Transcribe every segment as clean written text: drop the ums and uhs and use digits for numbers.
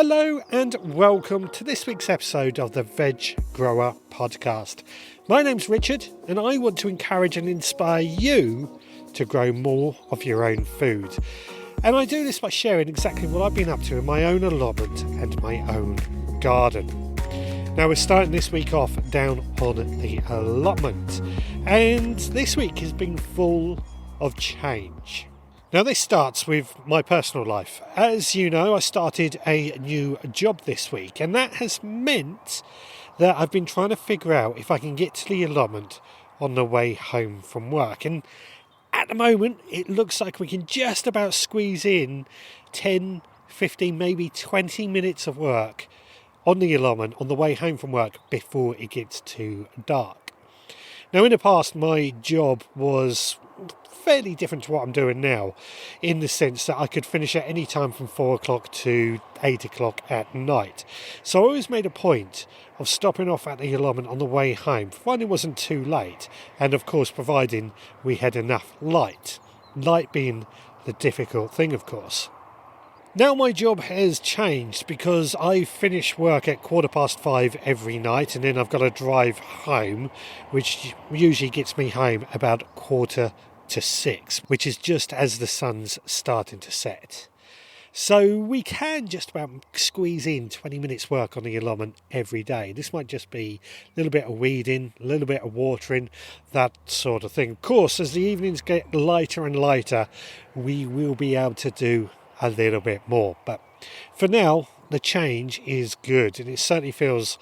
Hello and welcome to this week's episode of the Veg Grower Podcast. My name's Richard and I want to encourage and inspire you to grow more of your own food. And I do this by sharing exactly what I've been up to in my own allotment and my own garden. Now we're starting this week off down on the allotment, and this week has been full of change. Now this starts with my personal life. As you know, I started a new job this week, and that has meant that I've been trying to figure out if I can get to the allotment on the way home from work. And at the moment, it looks like we can just about squeeze in 10, 15, maybe 20 minutes of work on the allotment on the way home from work before it gets too dark. Now in the past, my job was fairly different to what I'm doing now, in the sense that I could finish at any time from 4 o'clock to 8 o'clock at night. So I always made a point of stopping off at the allotment on the way home, providing it wasn't too late, and of course providing we had enough light. Light being the difficult thing, of course. Now my job has changed because I finish work at 5:15 every night, and then I've got to drive home, which usually gets me home about 5:45, which is just as the sun's starting to set. So we can just about squeeze in 20 minutes work on the allotment every day. This might just be a little bit of weeding, a little bit of watering, that sort of thing. Of course, as the evenings get lighter and lighter, we will be able to do a little bit more. But for now, the change is good, and it certainly feels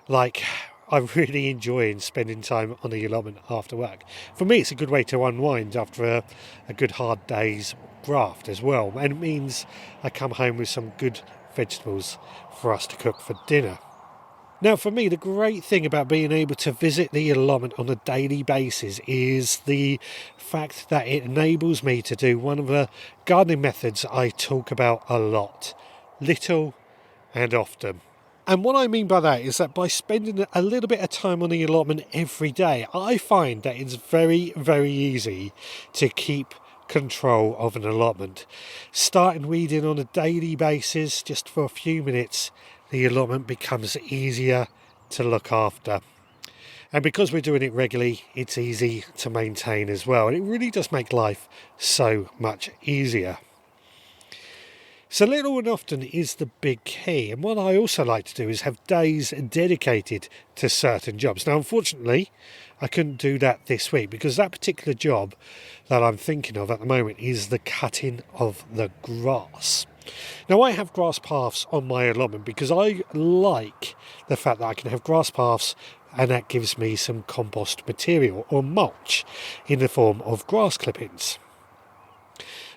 like I'm really enjoying spending time on the allotment after work. For me, it's a good way to unwind after a good hard day's graft as well, and it means I come home with some good vegetables for us to cook for dinner. Now for me, the great thing about being able to visit the allotment on a daily basis is the fact that it enables me to do one of the gardening methods I talk about a lot: little and often. And what I mean by that is that by spending a little bit of time on the allotment every day, I find that it's very, very easy to keep control of an allotment. Starting weeding on a daily basis, just for a few minutes, the allotment becomes easier to look after. And because we're doing it regularly, it's easy to maintain as well. And it really does make life so much easier. So little and often is the big key. And what I also like to do is have days dedicated to certain jobs. Now, unfortunately, I couldn't do that this week because that particular job that I'm thinking of at the moment is the cutting of the grass. Now, I have grass paths on my allotment because I like the fact that I can have grass paths, and that gives me some compost material or mulch in the form of grass clippings.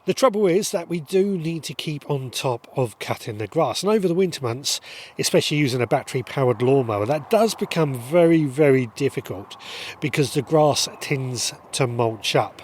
The trouble is that we do need to keep on top of cutting the grass, and over the winter months, especially using a battery-powered lawnmower, that does become very, very difficult because the grass tends to mulch up.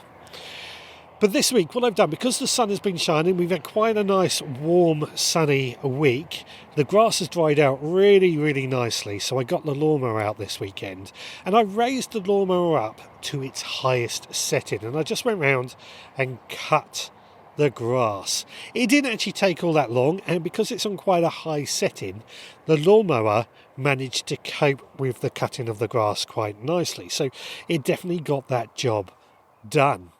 But this week, what I've done, because the sun has been shining, we've had quite a nice, warm, sunny week. The grass has dried out really, really nicely, so I got the lawnmower out this weekend, and I raised the lawnmower up to its highest setting, and I just went round and cut the grass. It didn't actually take all that long, and because it's on quite a high setting, the lawnmower managed to cope with the cutting of the grass quite nicely, so it definitely got that job done.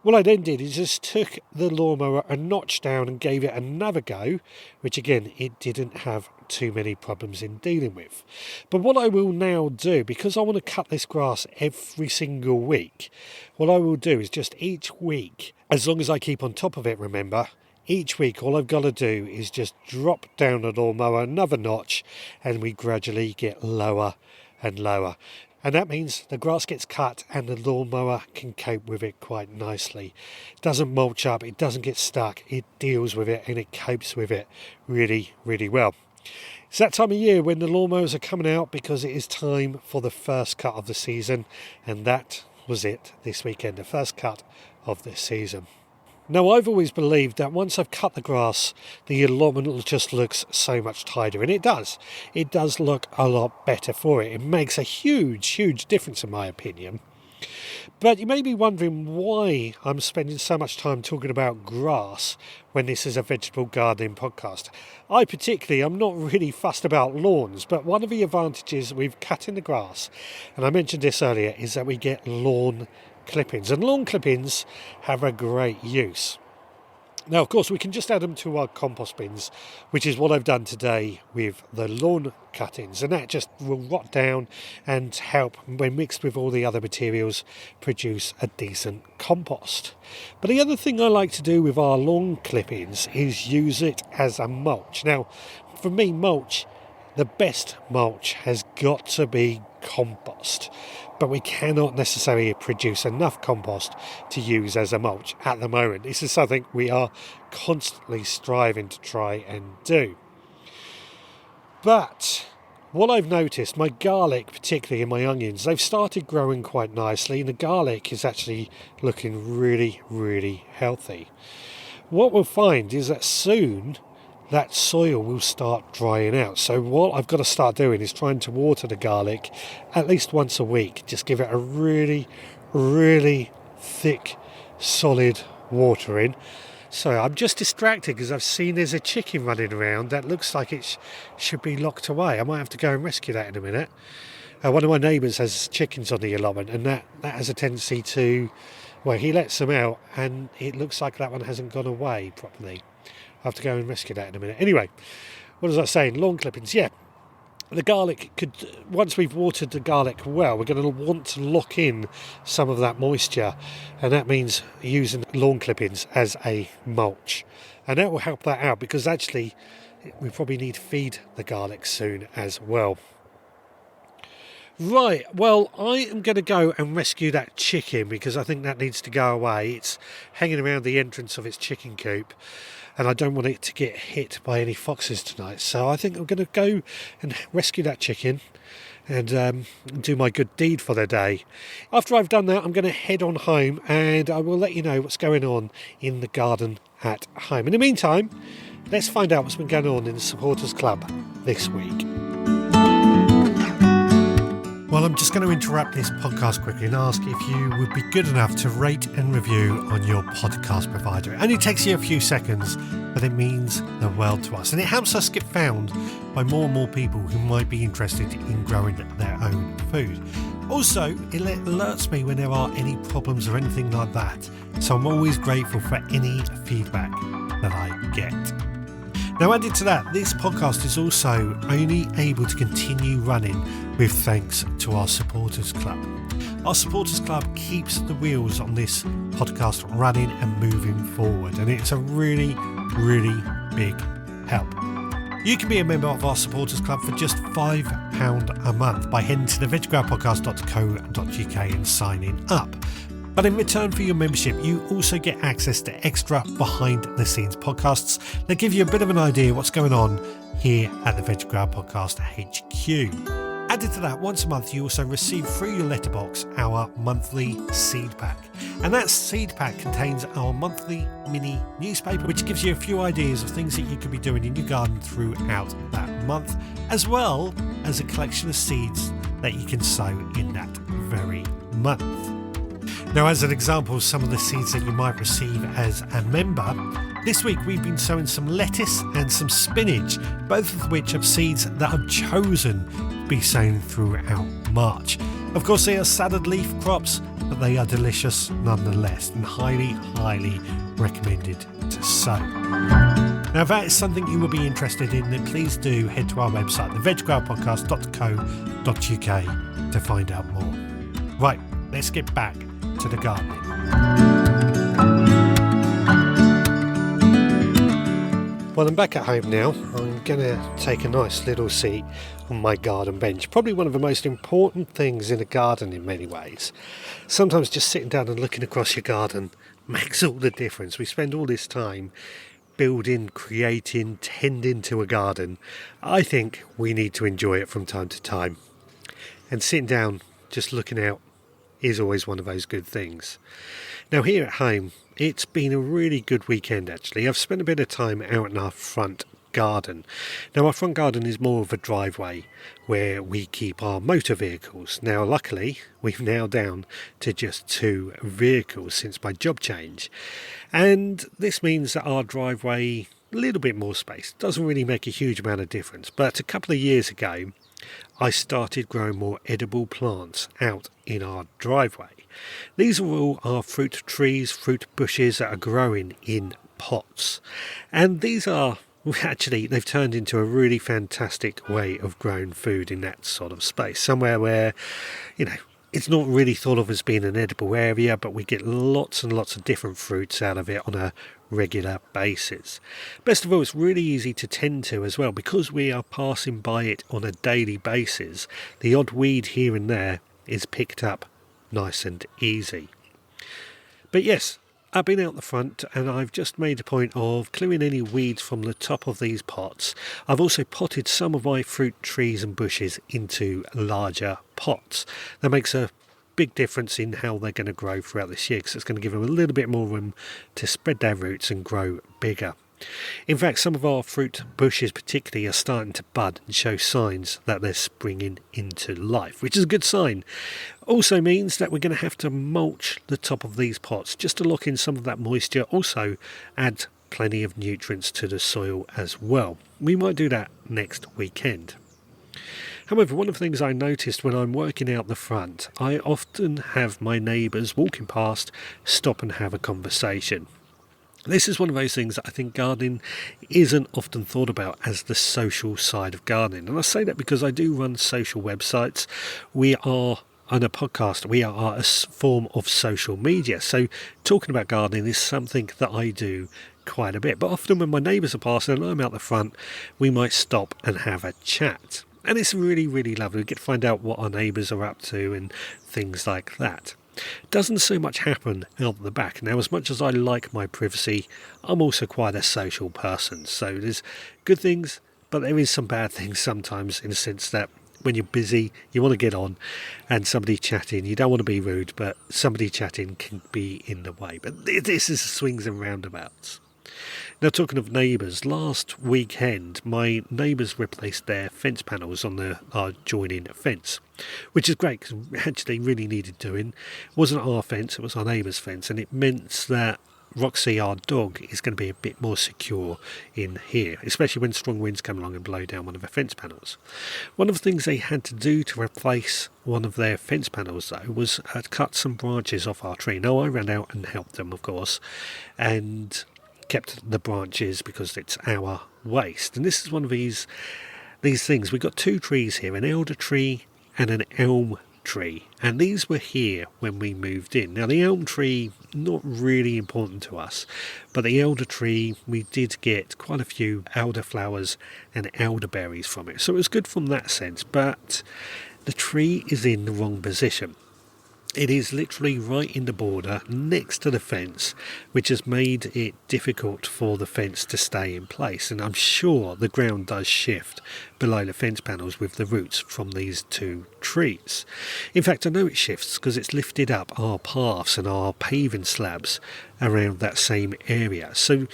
What I then did is just took the lawnmower a notch down and gave it another go, which again, it didn't have too many problems in dealing with. But what I will now do, because I want to cut this grass every single week, what I will do is just each week, as long as I keep on top of it, remember, each week all I've got to do is just drop down the lawnmower another notch, and we gradually get lower and lower. And that means the grass gets cut and the lawnmower can cope with it quite nicely. It doesn't mulch up, it doesn't get stuck, it deals with it and it copes with it really, really well. It's that time of year when the lawnmowers are coming out because it is time for the first cut of the season, and that was it this weekend, the first cut of this season. Now, I've always believed that once I've cut the grass, the allotment just looks so much tidier, and it does. It does look a lot better for it. It makes a huge, huge difference in my opinion. But you may be wondering why I'm spending so much time talking about grass when this is a vegetable gardening podcast. I'm not really fussed about lawns, but one of the advantages with cutting the grass, and I mentioned this earlier, is that we get lawn clippings. And lawn clippings have a great use. Now, of course, we can just add them to our compost bins, which is what I've done today with the lawn cuttings. And that just will rot down and help, when mixed with all the other materials, produce a decent compost. But the other thing I like to do with our lawn clippings is use it as a mulch. Now, for me, the best mulch has got to be compost. But we cannot necessarily produce enough compost to use as a mulch at the moment. This is something we are constantly striving to try and do. But what I've noticed, my garlic, particularly in my onions, they've started growing quite nicely, and the garlic is actually looking really, really healthy. What we'll find is that soon that soil will start drying out. So what I've got to start doing is trying to water the garlic at least once a week. Just give it a really, really thick, solid watering. So I'm just distracted because I've seen there's a chicken running around that looks like it should be locked away. I might have to go and rescue that in a minute. One of my neighbours has chickens on the allotment, and that has a tendency to, he lets them out and it looks like that one hasn't gone away properly. I have to go and rescue that in a minute. Anyway, what was I saying? Lawn clippings. Yeah, the garlic once we've watered the garlic well, we're going to want to lock in some of that moisture. And that means using lawn clippings as a mulch. And that will help that out, because actually we probably need to feed the garlic soon as well. Right, well, I am going to go and rescue that chicken because I think that needs to go away. It's hanging around the entrance of its chicken coop, and I don't want it to get hit by any foxes tonight. So I think I'm going to go and rescue that chicken and do my good deed for the day. After I've done that, I'm going to head on home, and I will let you know what's going on in the garden at home. In the meantime, let's find out what's been going on in the Supporters Club this week. Well, I'm just going to interrupt this podcast quickly and ask if you would be good enough to rate and review on your podcast provider. It only takes you a few seconds, but it means the world to us. And it helps us get found by more and more people who might be interested in growing their own food. Also, it alerts me when there are any problems or anything like that. So I'm always grateful for any feedback that I get. Now, added to that, this podcast is also only able to continue running with thanks to our Supporters Club. Our Supporters Club keeps the wheels on this podcast running and moving forward, and it's a really, really big help. You can be a member of our Supporters Club for just £5 a month by heading to the veggrowerpodcast.co.uk and signing up. But in return for your membership, you also get access to extra behind-the-scenes podcasts that give you a bit of an idea what's going on here at the Veg Grower Podcast HQ. Added to that, once a month you also receive through your letterbox our monthly seed pack. And that seed pack contains our monthly mini newspaper, which gives you a few ideas of things that you could be doing in your garden throughout that month, as well as a collection of seeds that you can sow in that very month. Now, as an example, some of the seeds that you might receive as a member, this week we've been sowing some lettuce and some spinach, both of which are seeds that I've chosen to be sown throughout March. Of course, they are salad leaf crops, but they are delicious nonetheless and highly, highly recommended to sow. Now, if that is something you will be interested in, then please do head to our website, theveggrowerpodcast.co.uk, to find out more. Right, let's get back to the gardening. Well, I'm back at home now. I'm going to take a nice little seat on my garden bench. Probably one of the most important things in a garden in many ways. Sometimes just sitting down and looking across your garden makes all the difference. We spend all this time building, creating, tending to a garden. I think we need to enjoy it from time to time. And sitting down, just looking out, is always one of those good things. Now, here at home, it's been a really good weekend actually. I've spent a bit of time out in our front garden. Now, our front garden is more of a driveway where we keep our motor vehicles. Now, luckily, we've now down to just 2 vehicles since my job change. And this means that our driveway, a little bit more space, doesn't really make a huge amount of difference. But a couple of years ago, I started growing more edible plants out in our driveway. These are all our fruit trees, fruit bushes that are growing in pots. And these are actually, they've turned into a really fantastic way of growing food in that sort of space. Somewhere where, it's not really thought of as being an edible area, but we get lots and lots of different fruits out of it on a regular basis. Best of all, it's really easy to tend to as well, because we are passing by it on a daily basis. The odd weed here and there is picked up nice and easy. But yes, I've been out the front and I've just made a point of clearing any weeds from the top of these pots. I've also potted some of my fruit trees and bushes into larger pots. That makes a big difference in how they're going to grow throughout this year, because it's going to give them a little bit more room to spread their roots and grow bigger. In fact, some of our fruit bushes particularly are starting to bud and show signs that they're springing into life, which is a good sign. Also means that we're going to have to mulch the top of these pots just to lock in some of that moisture. Also add plenty of nutrients to the soil as well. We might do that next weekend. However, one of the things I noticed when I'm working out the front, I often have my neighbours walking past stop and have a conversation. This is one of those things that I think gardening isn't often thought about as the social side of gardening. And I say that because I do run social websites. We are on a podcast. We are a form of social media. So talking about gardening is something that I do quite a bit. But often when my neighbours are passing and I'm out the front, we might stop and have a chat. And it's really, really lovely. We get to find out what our neighbours are up to and things like that. Doesn't so much happen out the back. Now, as much as I like my privacy, I'm also quite a social person. So there's good things, but there is some bad things sometimes, in the sense that when you're busy, you want to get on, and somebody chatting, you don't want to be rude, but somebody chatting can be in the way. But this is swings and roundabouts. Now, talking of neighbours, last weekend my neighbours replaced their fence panels on our joining fence, which is great because it actually really needed doing. It wasn't our fence, it was our neighbour's fence, and it meant that Roxy, our dog, is going to be a bit more secure in here, especially when strong winds come along and blow down one of the fence panels. One of the things they had to do to replace one of their fence panels, though, was cut some branches off our tree. Now, I ran out and helped them, of course, and kept the branches because it's our waste. And this is one of these things. We've got 2 trees here, an elder tree and an elm tree, and these were here when we moved in. Now, the elm tree, not really important to us, but the elder tree, we did get quite a few elderflowers and elderberries from it, so it was good from that sense. But the tree is in the wrong position. It is literally right in the border next to the fence, which has made it difficult for the fence to stay in place. And I'm sure the ground does shift below the fence panels with the roots from these 2 trees. In fact, I know it shifts because it's lifted up our paths and our paving slabs around that same area. So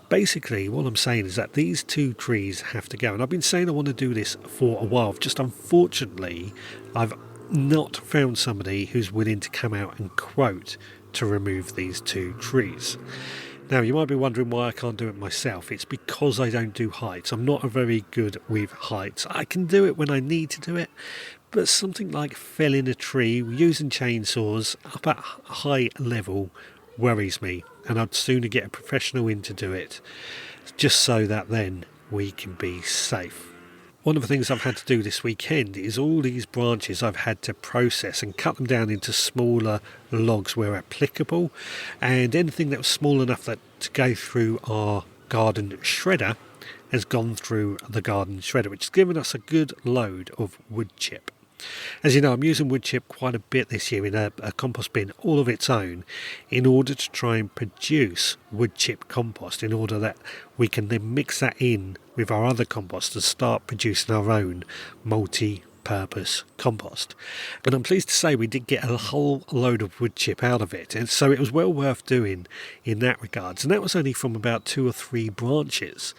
basically what I'm saying is that these 2 trees have to go. And I've been saying I want to do this for a while. Just unfortunately, I've not found somebody who's willing to come out and quote to remove these 2 trees. Now, you might be wondering why I can't do it myself. It's because I don't do heights. I'm not very good with heights. I can do it when I need to do it, but something like felling a tree using chainsaws up at high level worries me, and I'd sooner get a professional in to do it, just so that then we can be safe. One of the things I've had to do this weekend is all these branches I've had to process and cut them down into smaller logs where applicable, and anything that was small enough to go through our garden shredder has gone through the garden shredder, which has given us a good load of wood chip. As you know, I'm using wood chip quite a bit this year in a compost bin all of its own, in order to try and produce wood chip compost, in order that we can then mix that in with our other compost and start producing our own multi multi-purpose compost. And I'm pleased to say we did get a whole load of wood chip out of it, and so it was well worth doing in that regards. And that was only from about 2 or 3 branches.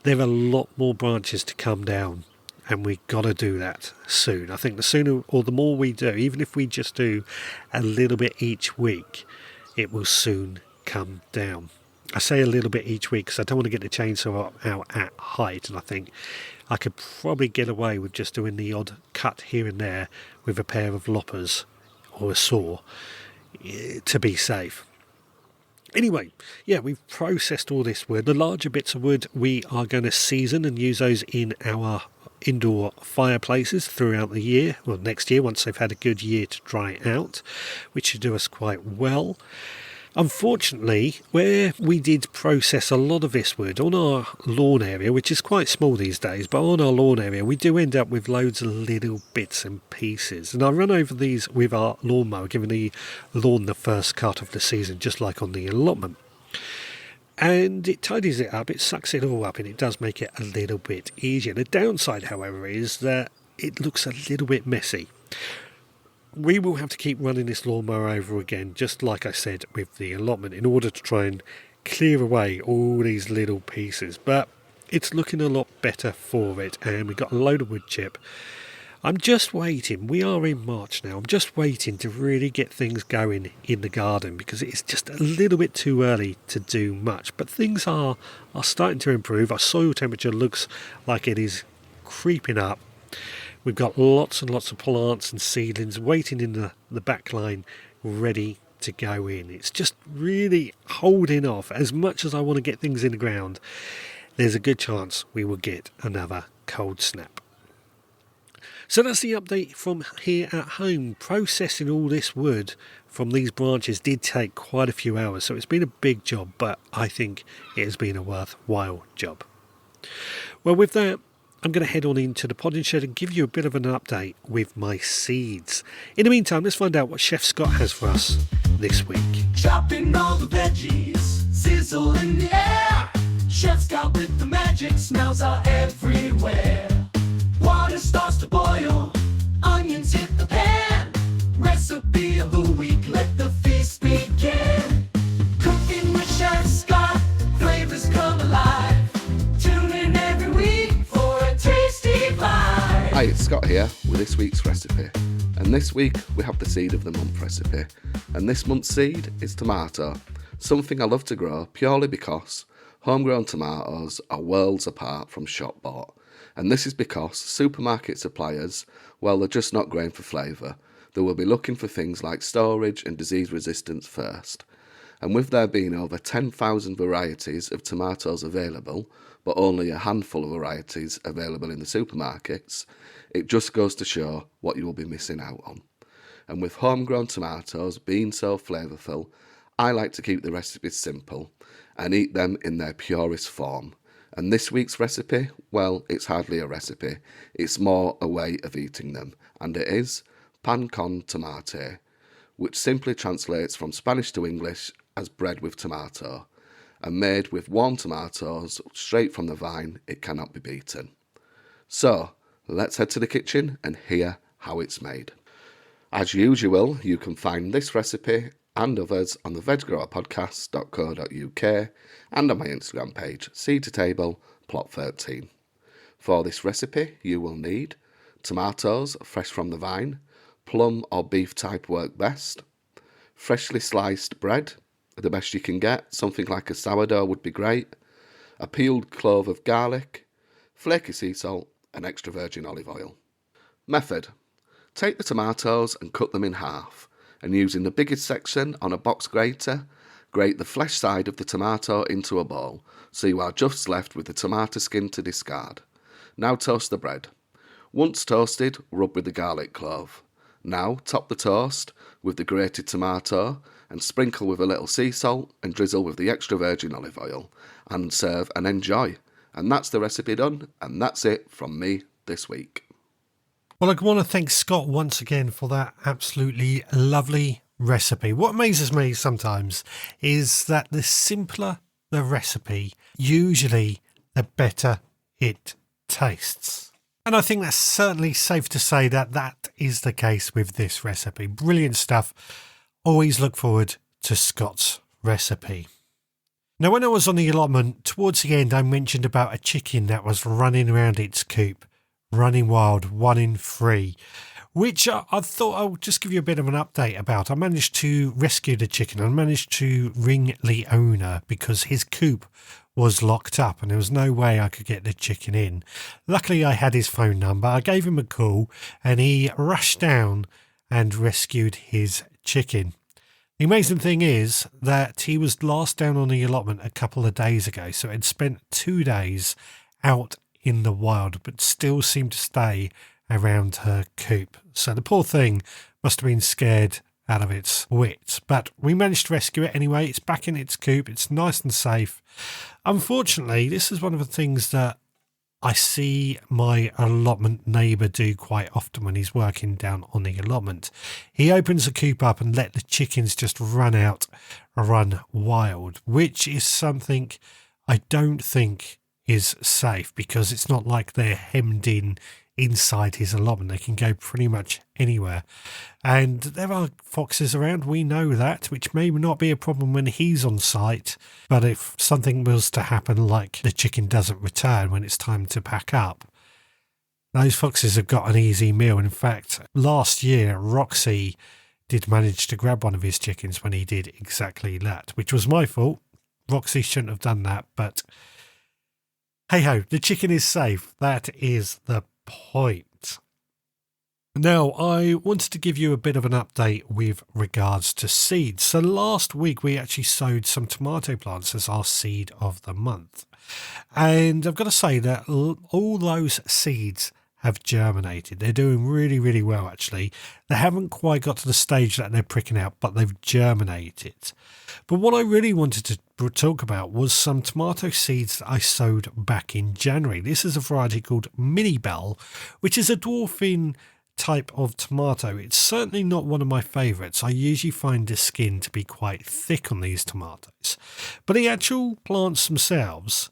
There are a lot more branches to come down, and we got to do that soon. I think the sooner or the more we do, even if we just do a little bit each week, it will soon come down. I say a little bit each week because I don't want to get the chainsaw out at height, and I think I could probably get away with just doing the odd cut here and there with a pair of loppers or a saw to be safe. Anyway, yeah, we've processed all this wood. The larger bits of wood we are going to season and use those in our indoor fireplaces throughout the year, well, next year, once they've had a good year to dry out, which should do us quite well. Unfortunately, where we did process a lot of this wood on our lawn area, which is quite small these days, but on our lawn area we do end up with loads of little bits and pieces. And I run over these with our lawnmower, giving the lawn the first cut of the season, just like on the allotment. And it tidies it up, it sucks it all up, and it does make it a little bit easier. The downside, however, is that it looks a little bit messy. We will have to keep running this lawnmower over again, just like I said with the allotment, in order to try and clear away all these little pieces. But it's looking a lot better for it, and we've got a load of wood chip. I'm just waiting, we are in March now, I'm just waiting to really get things going in the garden, because it's just a little bit too early to do much. But things are starting to improve. Our soil temperature looks like it is creeping up. We've got lots and lots of plants and seedlings waiting in the back line, ready to go in. It's just really holding off. As much as I want to get things in the ground, there's a good chance we will get another cold snap. So that's the update from here at home. Processing all this wood from these branches did take quite a few hours, so it's been a big job, but I think it has been a worthwhile job. Well, with that, I'm going to head on into the podding shed and give you a bit of an update with my seeds. In the meantime, let's find out what Chef Scott has for us this week. Chopping all the veggies, sizzle in the air. Chef Scott with the magic, smells are everywhere. Water starts to boil, onions hit the pan. Recipe of the week, let the feast begin. Cooking with Chef Scott, flavors come alive. Tune in every week. Hi, it's Scott here with this week's recipe, and this week we have the seed of the month recipe, and this month's seed is tomato, something I love to grow purely because homegrown tomatoes are worlds apart from shop bought, and this is because supermarket suppliers, well, they're just not growing for flavour. They will be looking for things like storage and disease resistance first, and with there being over 10,000 varieties of tomatoes available, but only a handful of varieties available in the supermarkets, it just goes to show what you will be missing out on. And with homegrown tomatoes being so flavourful, I like to keep the recipes simple and eat them in their purest form. And this week's recipe, well, it's hardly a recipe, it's more a way of eating them, and it is pan con tomate, which simply translates from Spanish to English as bread with tomato. And made with warm tomatoes straight from the vine, it cannot be beaten. So, let's head to the kitchen and hear how it's made. As usual, you can find this recipe and others on the veggrowerpodcast.co.uk and on my Instagram page, Seed to Table, Plot 13. For this recipe, you will need tomatoes fresh from the vine, plum or beef type work best, freshly sliced bread, the best you can get, something like a sourdough would be great, a peeled clove of garlic, flaky sea salt and extra virgin olive oil. Method: take the tomatoes and cut them in half, and using the biggest section on a box grater, grate the flesh side of the tomato into a bowl, so you are just left with the tomato skin to discard. Now toast the bread. Once toasted, rub with the garlic clove. Now top the toast with the grated tomato and sprinkle with a little sea salt and drizzle with the extra virgin olive oil and serve and enjoy. And that's the recipe done, and that's it from me this week. Well, I want to thank Scott once again for that absolutely lovely recipe. What amazes me sometimes is that the simpler the recipe, usually the better it tastes. And I think that's certainly safe to say that that is the case with this recipe. Brilliant stuff. Always look forward to Scott's recipe. Now, when I was on the allotment, towards the end, I mentioned about a chicken that was running around its coop, running wild, 1 in 3, which I thought I'll just give you a bit of an update about. I managed to rescue the chicken. I managed to ring the owner because his coop was locked up and there was no way I could get the chicken in. Luckily, I had his phone number. I gave him a call and he rushed down and rescued his chicken. The amazing thing is that he was last down on the allotment a couple of days ago, so it had spent 2 days out in the wild, but still seemed to stay around her coop. So the poor thing must have been scared out of its wits, but we managed to rescue it anyway. It's back in its coop. It's nice and safe. Unfortunately, this is one of the things that I see my allotment neighbour do quite often when he's working down on the allotment. He opens the coop up and let the chickens just run out, run wild, which is something I don't think is safe because it's not like they're hemmed in inside his allotment. They can go pretty much anywhere. And there are foxes around, we know that, which may not be a problem when he's on site. But if something was to happen, like the chicken doesn't return when it's time to pack up, those foxes have got an easy meal. In fact, last year, Roxy did manage to grab one of his chickens when he did exactly that, which was my fault. Roxy shouldn't have done that, but hey ho, the chicken is safe. That is the point. Now, I wanted to give you a bit of an update with regards to seeds. So last week we actually sowed some tomato plants as our seed of the month. And I've got to say that all those seeds have germinated. They're doing really, really well, actually. They haven't quite got to the stage that they're pricking out, but they've germinated. But what I really wanted to talk about was some tomato seeds that I sowed back in January. This is a variety called Mini Bell, which is a dwarfing type of tomato. It's certainly not one of my favourites. I usually find the skin to be quite thick on these tomatoes. But the actual plants themselves,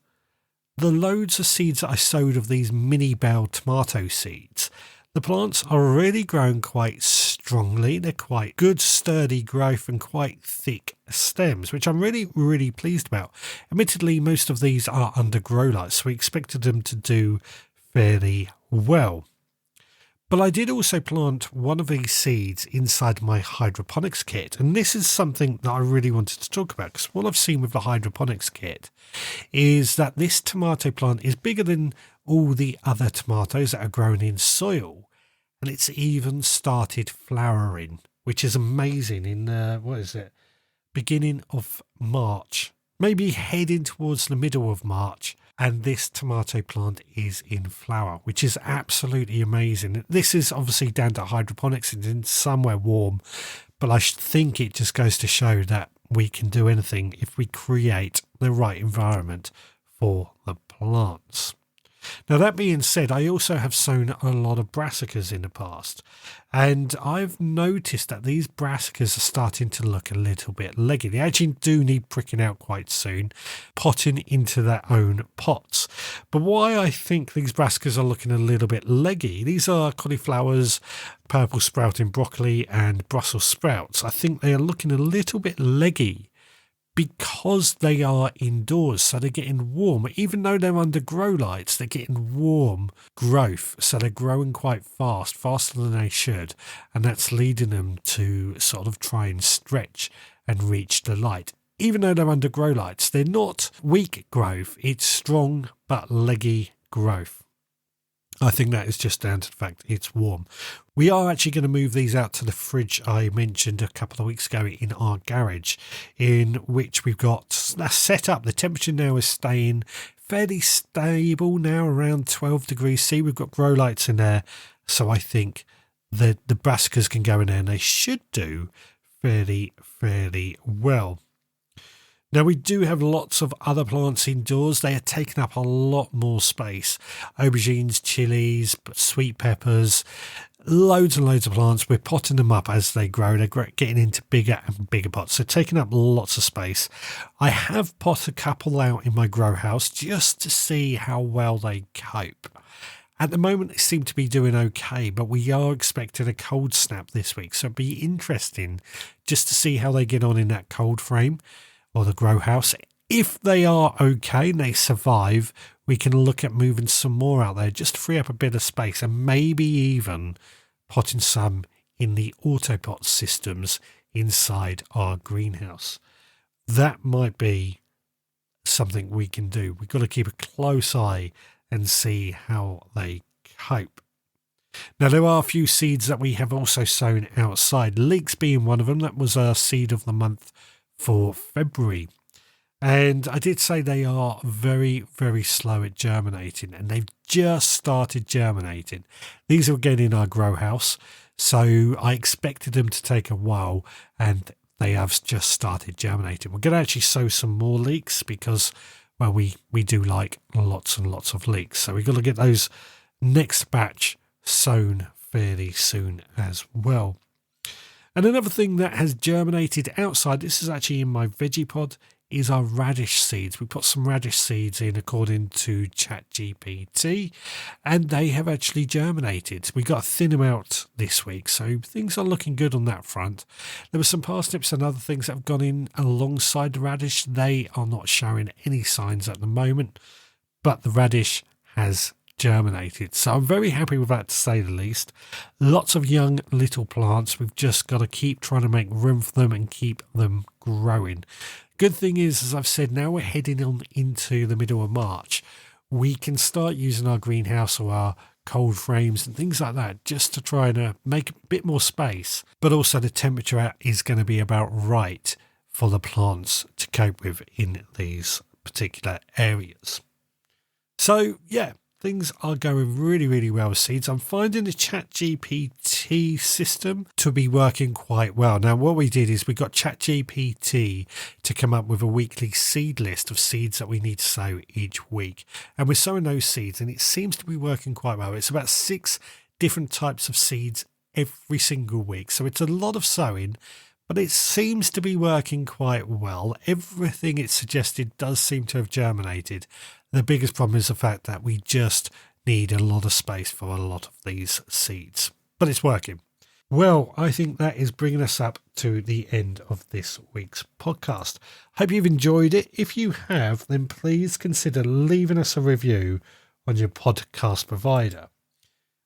the loads of seeds that I sowed of these Mini Bell tomato seeds, the plants are really growing quite strongly. They're quite good, sturdy growth and quite thick stems, which I'm really, really pleased about. Admittedly, most of these are under grow lights, so we expected them to do fairly well. But I did also plant one of these seeds inside my hydroponics kit. And this is something that I really wanted to talk about, because what I've seen with the hydroponics kit is that this tomato plant is bigger than all the other tomatoes that are grown in soil. And it's even started flowering, which is amazing in, beginning of March, maybe heading towards the middle of March. And this tomato plant is in flower, which is absolutely amazing. This is obviously down to hydroponics. It's in somewhere warm, but I think it just goes to show that we can do anything if we create the right environment for the plants. Now, that being said, I also have sown a lot of brassicas in the past, and I've noticed that these brassicas are starting to look a little bit leggy. They actually do need pricking out quite soon, potting into their own pots. But why I think these brassicas are looking a little bit leggy, these are cauliflowers, purple sprouting broccoli and Brussels sprouts. I think they are looking a little bit leggy because they are indoors, so they're getting warm. Even though they're under grow lights, they're getting warm growth, so they're growing quite fast, faster than they should, and that's leading them to sort of try and stretch and reach the light. Even though they're under grow lights, they're not weak growth, it's strong but leggy growth. I think that is just down to the fact it's warm. We are actually going to move these out to the fridge I mentioned a couple of weeks ago in our garage, in which we've got that set up. The temperature now is staying fairly stable now, around 12 degrees C. We've got grow lights in there, so I think the brassicas can go in there and they should do fairly well. Now, we do have lots of other plants indoors. They are taking up a lot more space. Aubergines, chilies, sweet peppers, loads and loads of plants. We're potting them up as they grow. They're getting into bigger and bigger pots, so taking up lots of space. I have potted a couple out in my grow house just to see how well they cope. At the moment, they seem to be doing okay, but we are expecting a cold snap this week. So it'd be interesting just to see how they get on in that cold frame or the grow house. If they are okay and they survive, we can look at moving some more out there just to free up a bit of space and maybe even potting some in the autopot systems inside our greenhouse. That might be something we can do. We've got to keep a close eye and see how they cope. Now, there are a few seeds that we have also sown outside, leeks being one of them. That was our seed of the month for February. And I did say they are very, very slow at germinating, and they've just started germinating. These are again in our grow house, so I expected them to take a while, and they have just started germinating. We're going to actually sow some more leeks because, well, we do like lots and lots of leeks. So we've got to get those next batch sown fairly soon as well. And another thing that has germinated outside, this is actually in my veggie pod, is our radish seeds. We put some radish seeds in according to ChatGPT, and they have actually germinated. We got to thin them out this week, so things are looking good on that front. There were some parsnips and other things that have gone in alongside the radish. They are not showing any signs at the moment, but the radish has germinated. So I'm very happy with that, to say the least. Lots of young little plants. We've just got to keep trying to make room for them and keep them growing. Good thing is, as I've said, now we're heading on into the middle of March, we can start using our greenhouse or our cold frames and things like that just to try and make a bit more space. But also the temperature is going to be about right for the plants to cope with in these particular areas. So, yeah. Things are going really, really well with seeds. I'm finding the ChatGPT system to be working quite well. Now, what we did is we got ChatGPT to come up with a weekly seed list of seeds that we need to sow each week. And we're sowing those seeds, and it seems to be working quite well. It's about 6 different types of seeds every single week. So it's a lot of sowing, but it seems to be working quite well. Everything it suggested does seem to have germinated. The biggest problem is the fact that we just need a lot of space for a lot of these seeds. But it's working. Well, I think that is bringing us up to the end of this week's podcast. Hope you've enjoyed it. If you have, then please consider leaving us a review on your podcast provider.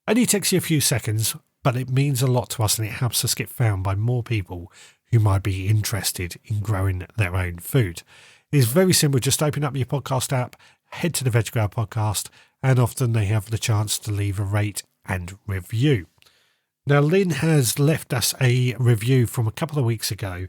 Only takes you a few seconds, but it means a lot to us, and it helps us get found by more people who might be interested in growing their own food. It is very simple. Just open up your podcast app, head to the Veg Grower Podcast, and often they have the chance to leave a rate and review. Now, Lynn has left us a review from a couple of weeks ago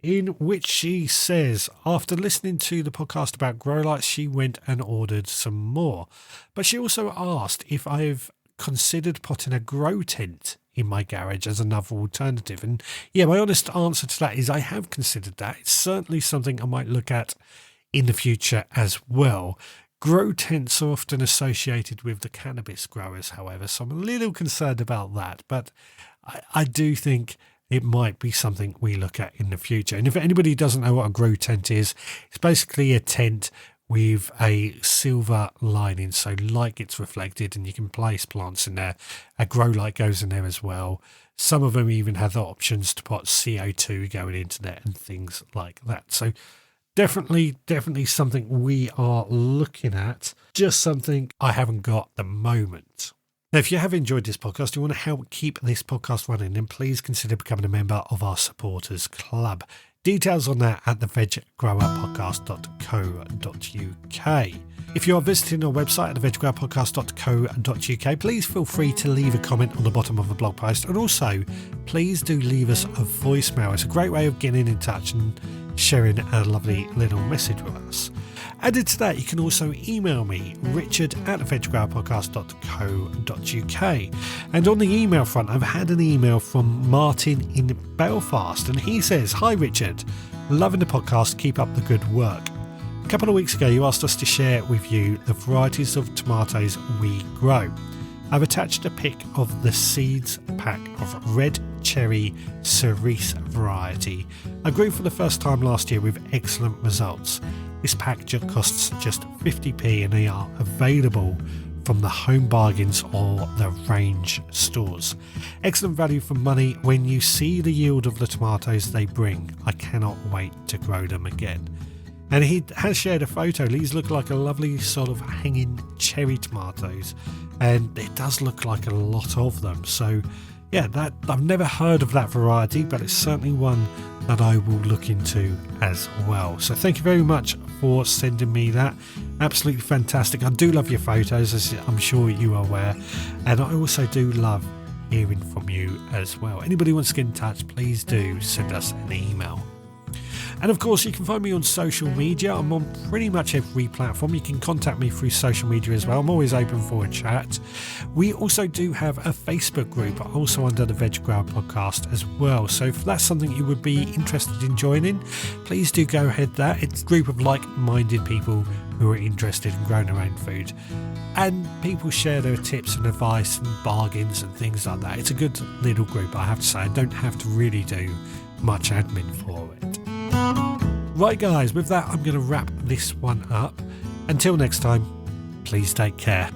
in which she says, after listening to the podcast about grow lights, she went and ordered some more. But she also asked if I've considered putting a grow tent in my garage as another alternative. And yeah, my honest answer to that is I have considered that. It's certainly something I might look at in the future as well. Grow tents are often associated with the cannabis growers, however, so I'm a little concerned about that. But I do think it might be something we look at in the future. And if anybody doesn't know what a grow tent is, it's basically a tent with a silver lining, so light gets reflected and you can place plants in there. A grow light goes in there as well. Some of them even have the options to put CO2 going into there and things like that. So definitely something we are looking at. Just something I haven't got at the moment. Now, if you have enjoyed this podcast, you want to help keep this podcast running, then please consider becoming a member of our supporters club. Details on that at the veggrowerpodcast.co.uk. If you are visiting our website at theveggrowerpodcast.co.uk, please feel free to leave a comment on the bottom of the blog post. And also, please do leave us a voicemail. It's a great way of getting in touch and sharing a lovely little message with us. Added to that, you can also email me, richard@theveggrowerpodcast.co.uk. And on the email front, I've had an email from Martin in Belfast, and he says, "Hi Richard, loving the podcast, keep up the good work. A couple of weeks ago, you asked us to share with you the varieties of tomatoes we grow. I've attached a pic of the seeds pack of red cherry cerise variety. I grew for the first time last year with excellent results. This pack costs just 50p and they are available from the home bargains or the range stores. Excellent value for money when you see the yield of the tomatoes they bring. I cannot wait to grow them again. And he has shared a photo. These look like a lovely sort of hanging cherry tomatoes, and it does look like a lot of them. So yeah, that I've never heard of that variety, but it's certainly one that I will look into as well. So thank you very much for sending me that. Absolutely fantastic. I do love your photos, as I'm sure you are aware, and I also do love hearing from you as well. Anybody who wants to get in touch, please do send us an email. And of course, you can find me on social media. I'm on pretty much every platform. You can contact me through social media as well. I'm always open for a chat. We also do have a Facebook group, also under the Veg Grower Podcast as well. So if that's something you would be interested in joining, please do go ahead there. It's a group of like-minded people who are interested in growing their own food. And people share their tips and advice and bargains and things like that. It's a good little group, I have to say. I don't have to really do much admin for it. Right guys, with that I'm going to wrap this one up. Until next time, please take care.